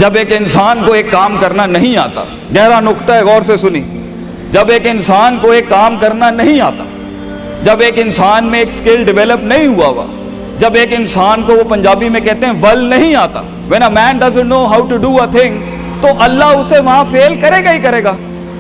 जब एक इंसान को एक काम करना नहीं आता, गहरा नुक्ता है, गौर से सुनी। जब एक इंसान को एक काम करना नहीं आता, जब एक इंसान में एक स्किल डेवलप नहीं हुआ, जब एक इंसान को, वो पंजाबी में कहते हैं, वल नहीं आता, when a man doesn't know how to do a thing, तो अल्लाह उसे वहां फेल करेगा ही करेगा,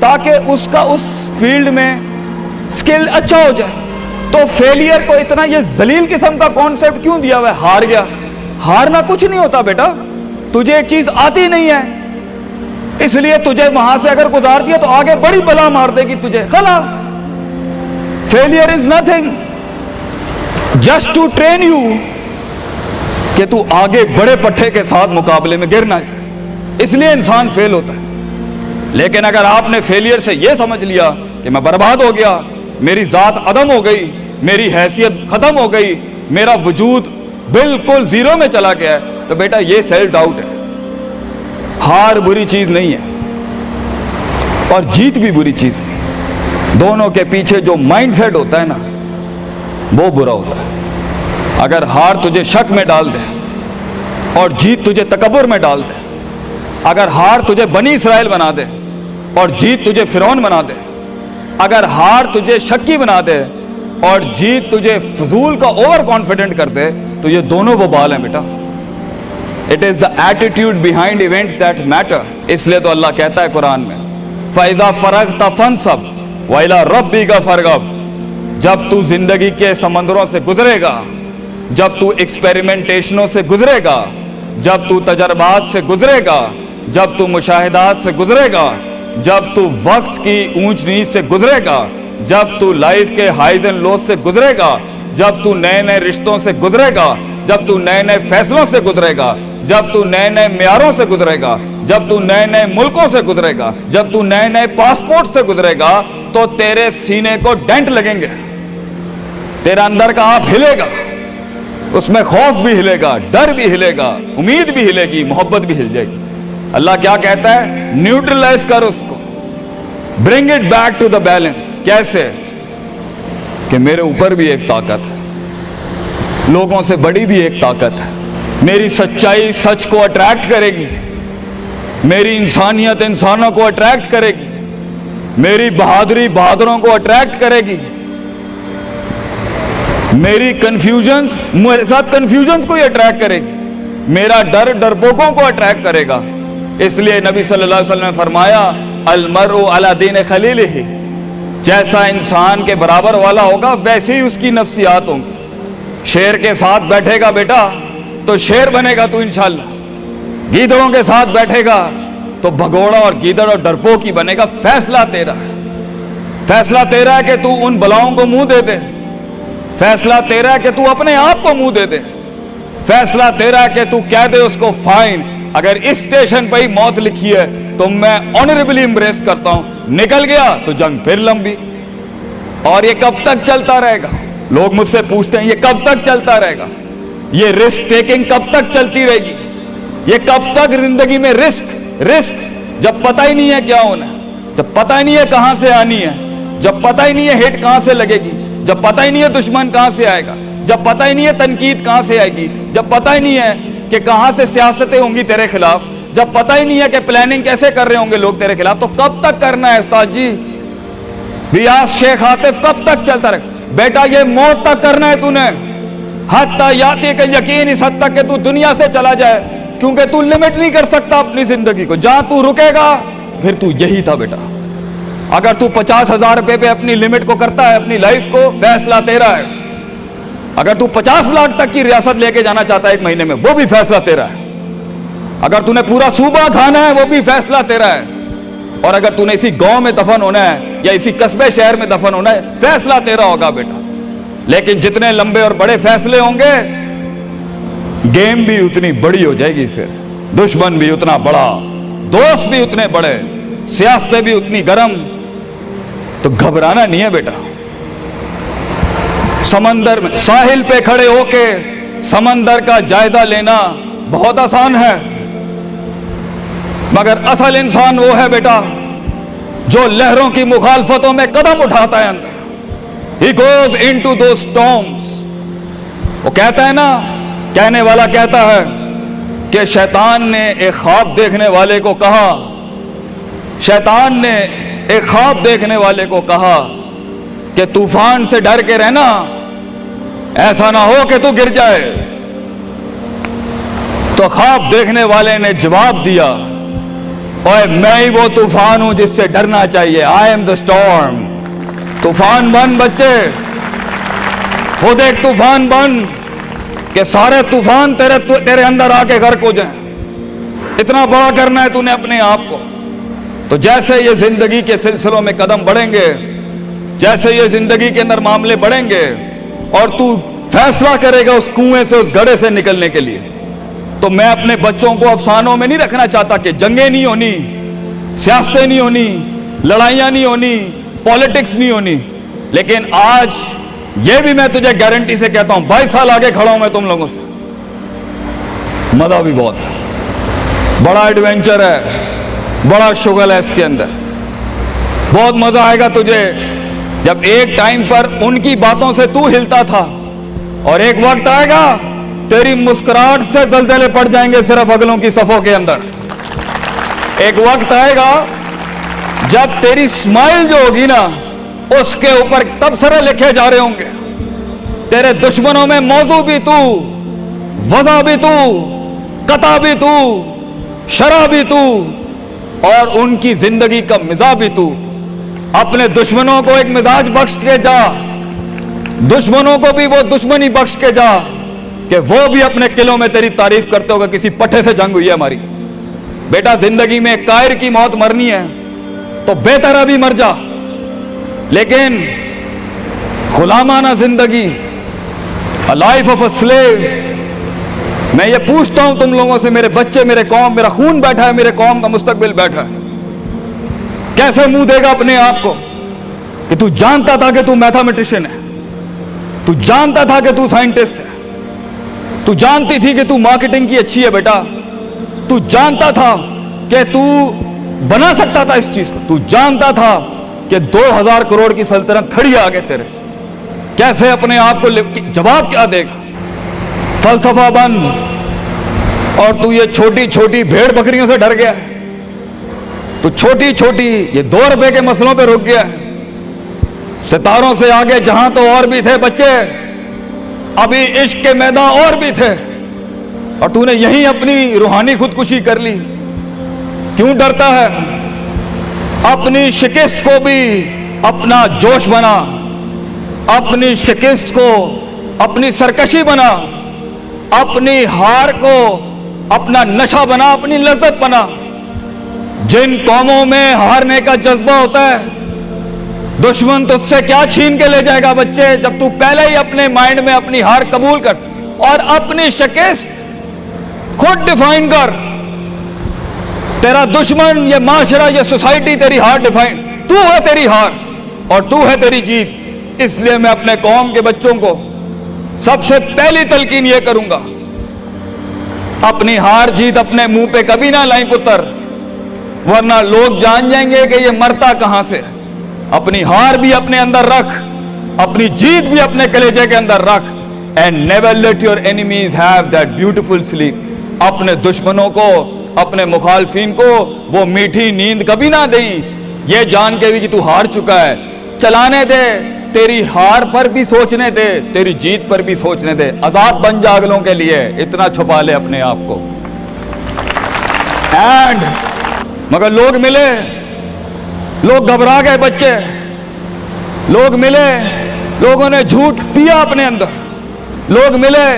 ताकि उसका उस फील्ड में स्किल अच्छा हो जाए। तो फेलियर को इतना ये जलील किस्म का कॉन्सेप्ट क्यों दिया हुआ है? हार गया। हारना कुछ नहीं होता बेटा, तुझे एक चीज आती नहीं है, इसलिए तुझे वहां से अगर गुजार दिया तो आगे बड़ी बला मार देगी तुझे, खलास। Failure is nothing, just to train you कि तू आगे बड़े पट्टे के साथ मुकाबले में गिर ना जाए, इसलिए इंसान फेल होता है। लेकिन अगर आपने फेलियर से यह समझ लिया कि मैं बर्बाद हो गया, मेरी जात अदम हो गई, मेरी हैसियत खत्म हो गई, मेरा वजूद बिल्कुल जीरो में चला गया है, तो बेटा ये सेल्फ डाउट है। हार बुरी चीज नहीं है और जीत भी बुरी चीज नहीं, दोनों के पीछे जो माइंडसेट होता है ना, वो बुरा होता है। अगर हार तुझे शक में डाल दे और जीत तुझे तकब्बुर में डाल दे, अगर हार तुझे बनी इसराइल बना दे और जीत तुझे फिरौन बना दे, अगर हार तुझे शक्की बना दे और जीत तुझे फजूल का ओवर कॉन्फिडेंट कर दे, तो ये दोनों वबाल हैं बेटा। It is the attitude behind events that matter. इसलिए तो अल्लाह कहता है कुरान में, फैज़ा फरग़्ता फंसब व इला रब्बिका फरग़ब। जब तू जिंदगी के समंदरों से गुजरेगा, जब तू एक्सपेरिमेंटेशनों से गुजरेगा, जब तू तजर्बात से गुजरेगा, जब तू मुशाहिदात से गुजरेगा, जब तू वक्त की ऊंच नीच से गुजरेगा, जब तू लाइफ के हाइज एंड लोज से गुजरेगा, जब तू नए नए रिश्तों से गुजरेगा, जब तू नए नए फैसलों से गुजरेगा, जब तू नए नए म्यारों से गुजरेगा, जब तू नए नए मुल्कों से गुजरेगा, जब तू नए नए पासपोर्ट से गुजरेगा, तो तेरे सीने को डेंट लगेंगे, तेरा अंदर का आप हिलेगा, उसमें खौफ भी हिलेगा, डर भी हिलेगा, उम्मीद भी हिलेगी, मोहब्बत भी हिल जाएगी। अल्लाह क्या कहता है? न्यूट्रलाइज कर उसको, bring it back to the balance. कैसे? कि मेरे ऊपर भी एक ताकत है, लोगों से बड़ी भी एक ताकत है, मेरी सच्चाई सच को अट्रैक्ट करेगी, मेरी इंसानियत इंसानों को अट्रैक्ट करेगी, मेरी बहादुरी बहादुरों को अट्रैक्ट करेगी, मेरी कंफ्यूजन्स मेरे साथ कंफ्यूजन्स को ही अट्रैक्ट करेगी, मेरा डर डरपोकों को अट्रैक्ट करेगा। इसलिए नबी सल्लल्लाहु अलैहि वसल्लम ने फरमाया, अल मरउ अला दीन खलीलिही, जैसा इंसान के बराबर वाला होगा वैसे ही उसकी नफ्सियात होंगी। शेर के साथ बैठेगा बेटा तो शेर बनेगा तू इंशाल्लाह, गीदड़ों के साथ बैठेगा तो भगोड़ा और गीदड़ और डरपोक ही बनेगा। फैसला तेरा है, फैसला तेरा है कि तू उन बलाओं को मुंह दे दे, फैसला तेरा है कि तू अपने आप को मुंह दे दे, फैसला तेरा है कि तू कह दे उसको फाइन, अगर इस स्टेशन पर ही मौत लिखी है तो मैं ऑनरेबली एम्ब्रेस करता हूं, निकल गया तो जंग फिर लंबी। और ये कब तक चलता रहेगा? लोग मुझसे पूछते हैं ये कब तक चलता रहेगा, ये रिस्क टेकिंग कब तक चलती रहेगी, ये कब तक जिंदगी में रिस्क रिस्क, जब पता ही नहीं है क्या होना है, जब पता ही नहीं है कहां से आनी है, जब पता ही नहीं है हिट कहां से लगेगी, जब पता ही नहीं है दुश्मन कहां से आएगा, जब पता ही नहीं है तनकीद कहां से आएगी, जब पता ही नहीं है कि कहां से सियासतें होंगी तेरे खिलाफ, जब पता ही नहीं है कि प्लानिंग कैसे कर रहे होंगे लोग तेरे खिलाफ, तो कब तक करना है उस्ताद जी? रियाज शेख आतिफ, कब तक चलता रहे? बेटा ये मौत तक करना है तूने, हत्ता याती के यकीन, इस हद तक कि तू दुनिया से चला जाए, क्योंकि तू लिमिट नहीं कर सकता अपनी जिंदगी को। जहां तू रुकेगा फिर तू यही था बेटा। अगर तू 50,000 रुपए पे अपनी लिमिट को करता है, अपनी लाइफ को, फैसला तेरा है। अगर तू 50 लाख तक की रियासत लेके जाना चाहता है एक महीने में, वो भी फैसला तेरा है। अगर तूने पूरा सूबा खाना है, वो भी फैसला तेरा है। और अगर तूने इसी गांव में दफन होना है या इसी कस्बे शहर में दफन होना है, फैसला तेरा होगा बेटा। लेकिन जितने लंबे और बड़े फैसले होंगे, गेम भी उतनी बड़ी हो जाएगी, फिर दुश्मन भी उतना बड़ा, दोस्त भी उतने बड़े, सियासतें भी उतनी गर्म। तो घबराना नहीं है बेटा। समंदर में साहिल पे खड़े होके समंदर का जायजा लेना बहुत आसान है, मगर असल इंसान वो है बेटा जो लहरों की मुखालफतों में कदम उठाता है अंदर। He goes into those storms। वो कहता है ना, कहने वाला कहता है कि शैतान ने एक ख्वाब देखने वाले को कहा, शैतान ने एक ख्वाब देखने वाले को कहा कि तूफान से डर के रहना, ऐसा ना हो कि तू गिर जाए। तो ख्वाब देखने वाले ने जवाब दिया, ओए मैं ही वो तूफान हूं जिससे डरना चाहिए। I am the storm. तूफान बन बच्चे, खुद एक तूफान बन कि सारे तूफान तेरे अंदर आके गर्क हो जाएं। इतना बड़ा करना है तूने अपने आप को। तो जैसे ये जिंदगी के सिलसिलों में कदम बढ़ेंगे, जैसे ये जिंदगी के अंदर मामले बढ़ेंगे और तू फैसला करेगा उस कुएं से, उस गड्ढे से निकलने के लिए, तो मैं अपने बच्चों को अफसानों में नहीं रखना चाहता कि जंगें नहीं होनी, सियासतें नहीं होनी, लड़ाइयां नहीं होनी, पॉलिटिक्स नहीं होनी। लेकिन आज ये भी मैं तुझे गारंटी से कहता हूं, 22 साल आगे खड़ा हूं मैं तुम लोगों से। मजा भी बहुत है, बड़ा एडवेंचर है, बड़ा शुगल है इसके अंदर। बहुत मजा आएगा तुझे जब एक टाइम पर उनकी बातों से तू हिलता था और एक वक्त आएगा तेरी मुस्कुराहट से दलदले पड़ जाएंगे सिर्फ अगलों की सफों के अंदर। एक वक्त आएगा जब तेरी स्माइल जो होगी ना, उसके ऊपर तबसरे लिखे जा रहे होंगे। तेरे दुश्मनों में मौजू भी तू, वजह भी तू, कता भी तू, शरा भी तू और उनकी जिंदगी का मिजाज भी तू। अपने दुश्मनों को एक मिजाज बख्श के जा, दुश्मनों को भी वो दुश्मनी बख्श के जा कि वो भी अपने किलों में तेरी तारीफ करते होगा किसी पट्टे से जंग हुई है हमारी। बेटा जिंदगी में कायर की मौत मरनी है तो बेहतर अभी मर जा, लेकिन गुलामाना जिंदगी, a life of a slave. मैं ये पूछता हूं तुम लोगों से, मेरे बच्चे, मेरे कौम, मेरा खून बैठा है, मेरे कौम का मुस्तकबिल बैठा है, कैसे मुंह देगा अपने आप को कि तू जानता था कि तू मैथमेटिशियन है, तू जानता था कि तू साइंटिस्ट है, तू जानती थी कि तू मार्केटिंग की अच्छी है बेटा, तू जानता था कि तू बना सकता था इस चीज को, तू जानता था कि 2000 करोड़ की सल्तनत खड़ी है आगे तेरे, कैसे अपने आप को जवाब क्या देगा? फलसफा बन और तू ये छोटी छोटी भेड़ बकरियों से डर गया है, तू छोटी छोटी ये 2 रुपए के मसलों पे रुक गया है। सितारों से आगे जहां तो और भी थे बच्चे, अभी इश्क के मैदान और भी थे, और तूने यहीं अपनी रूहानी खुदकुशी कर ली। क्यों डरता है? अपनी शिकस्त को भी अपना जोश बना, अपनी शिकस्त को अपनी सरकशी बना, अपनी हार को अपना नशा बना, अपनी लज्जत बना। जिन कौमों में हारने का जज्बा होता है, दुश्मन तुझसे क्या छीन के ले जाएगा बच्चे, जब तू पहले ही अपने माइंड में अपनी हार कबूल कर और अपनी शिकस्त खुद डिफाइन कर। तेरा दुश्मन, ये माशरा, ये सोसाइटी तेरी हार डिफाइन, तू है तेरी हार और तू है तेरी जीत। इसलिए मैं अपने कौम के बच्चों को सबसे पहली तलकीन ये करूंगा, अपनी हार जीत अपने मुंह पे कभी ना लाई पुत्र, वरना लोग जान जाएंगे कि ये मरता कहां से। अपनी हार भी अपने अंदर रख, अपनी जीत भी अपने कलेजे के अंदर रख। And never let your enemies have that beautiful sleep. अपने दुश्मनों को, अपने मुखालफिन को वो मीठी नींद कभी ना दें, ये जान के भी कि तू हार चुका है। चलाने दे, तेरी हार पर भी सोचने दे, तेरी जीत पर भी सोचने दे। आजाद बन जा अगलों के लिए, इतना छुपा ले अपने आप को। एंड मगर लोग मिले, लोग घबरा गए बच्चे, लोग मिले, लोगों ने झूठ पिया अपने अंदर, लोग मिले,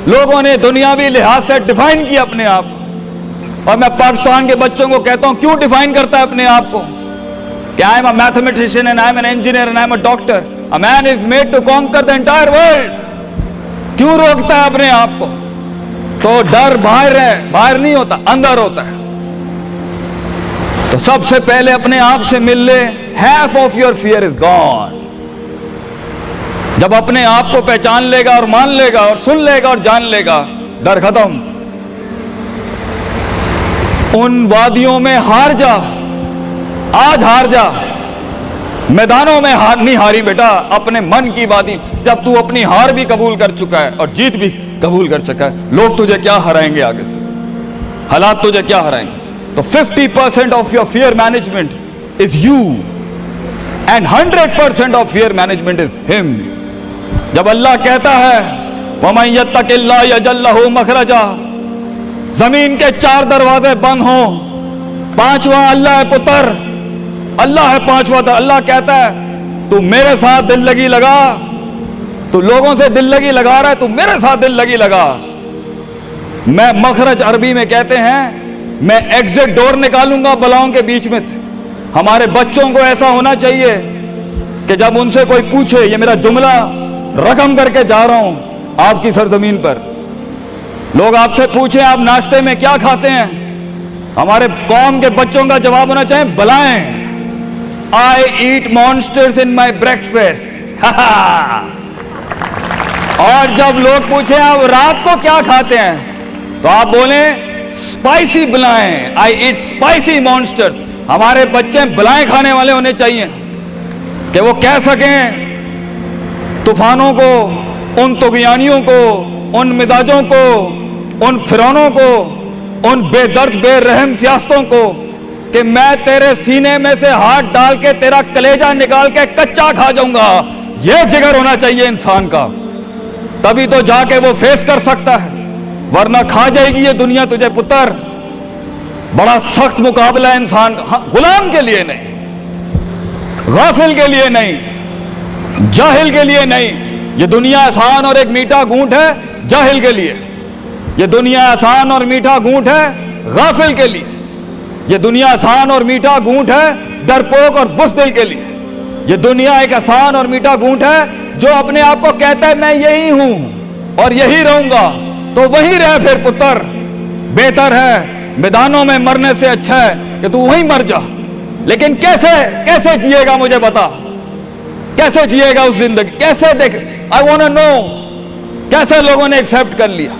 लोगों ने दुनियावी लिहाज से डिफाइन किया अपने आप को। और मैं पाकिस्तान के बच्चों को कहता हूं, क्यों डिफाइन करता है अपने आप को कि I am a mathematician and I am an engineer and I am a doctor. A man is made to conquer the entire world. क्यों रोकता है अपने आप को? तो डर बाहर है, बाहर नहीं होता, अंदर होता है। तो सबसे पहले अपने आप से मिल ले, half of your fear is gone। जब अपने आप को पहचान लेगा और मान लेगा और सुन लेगा और जान लेगा, डर खत्म। उन वादियों में हार जा, आज हार जा, मैदानों में हार नहीं हारी बेटा, अपने मन की वादी। जब तू अपनी हार भी कबूल कर चुका है और जीत भी कबूल कर चुका है, लोग तुझे क्या हराएंगे आगे से? हालात तुझे क्या हराएंगे? तो 50% of your fear management is you and 100% of fear management is him. जब अल्लाह कहता है वमन यत्तकिल्लाह यजअल लहू मखरजा, जमीन के 4 दरवाजे बंद हो, 5वां अल्लाह है पुत्र, अल्लाह है 5वां। अल्लाह कहता है तू मेरे साथ दिल लगी लगा, तू लोगों से दिल लगी लगा रहा है, तू मेरे साथ दिल लगी लगा। मैं मखरज अरबी में कहते हैं मैं एग्जिट डोर निकालूंगा बलाओं के बीच में से। हमारे बच्चों को ऐसा होना चाहिए कि जब उनसे कोई पूछे, ये मेरा जुमला रकम करके जा रहा हूं आपकी सरजमीन पर, लोग आपसे पूछें आप नाश्ते में क्या खाते हैं, हमारे कौम के बच्चों का जवाब होना चाहिए बलाएं, आई ईट मॉन्स्टर्स इन माई ब्रेकफास्ट। और जब लोग पूछे आप रात को क्या खाते हैं, तो आप बोले स्पाइसी बलाएं, आई ईट स्पाइसी मॉन्स्टर्स। हमारे बच्चे बलाएं खाने वाले होने चाहिए कि वो कह सकें तूफानों को, उन तुगयानियों को, उन मिजाजों को, उन फिरौनों को, उन बेदर्द बेरहम सियासतों को कि मैं तेरे सीने में से हाथ डाल के तेरा कलेजा निकाल के कच्चा खा जाऊंगा। यह जिगर होना चाहिए इंसान का, तभी तो जाके वो फेस कर सकता है, वरना खा जाएगी ये दुनिया तुझे पुत्र। बड़ा सख्त मुकाबला है इंसान का। हाँ, गुलाम के लिए नहीं, गाफिल के लिए नहीं, जाहिल के लिए नहीं। ये दुनिया आसान और एक मीठा घूंट है जाहिल के लिए, ये दुनिया आसान और मीठा घूंट है गाफिल के लिए, ये दुनिया आसान और मीठा घूंट है डरपोक और बुज़दिल के लिए। ये दुनिया एक आसान और मीठा घूंट है जो अपने आप को कहता है मैं यही हूं और यही रहूंगा, तो वही रह फिर पुत्र। बेहतर है मैदानों में मरने से अच्छा है कि तू वहीं मर जा। लेकिन कैसे कैसे जिएगा मुझे बता, कैसे जिएगा उस जिंदगी, कैसे देख, आई वांट टू नो कैसे लोगों ने एक्सेप्ट कर लिया।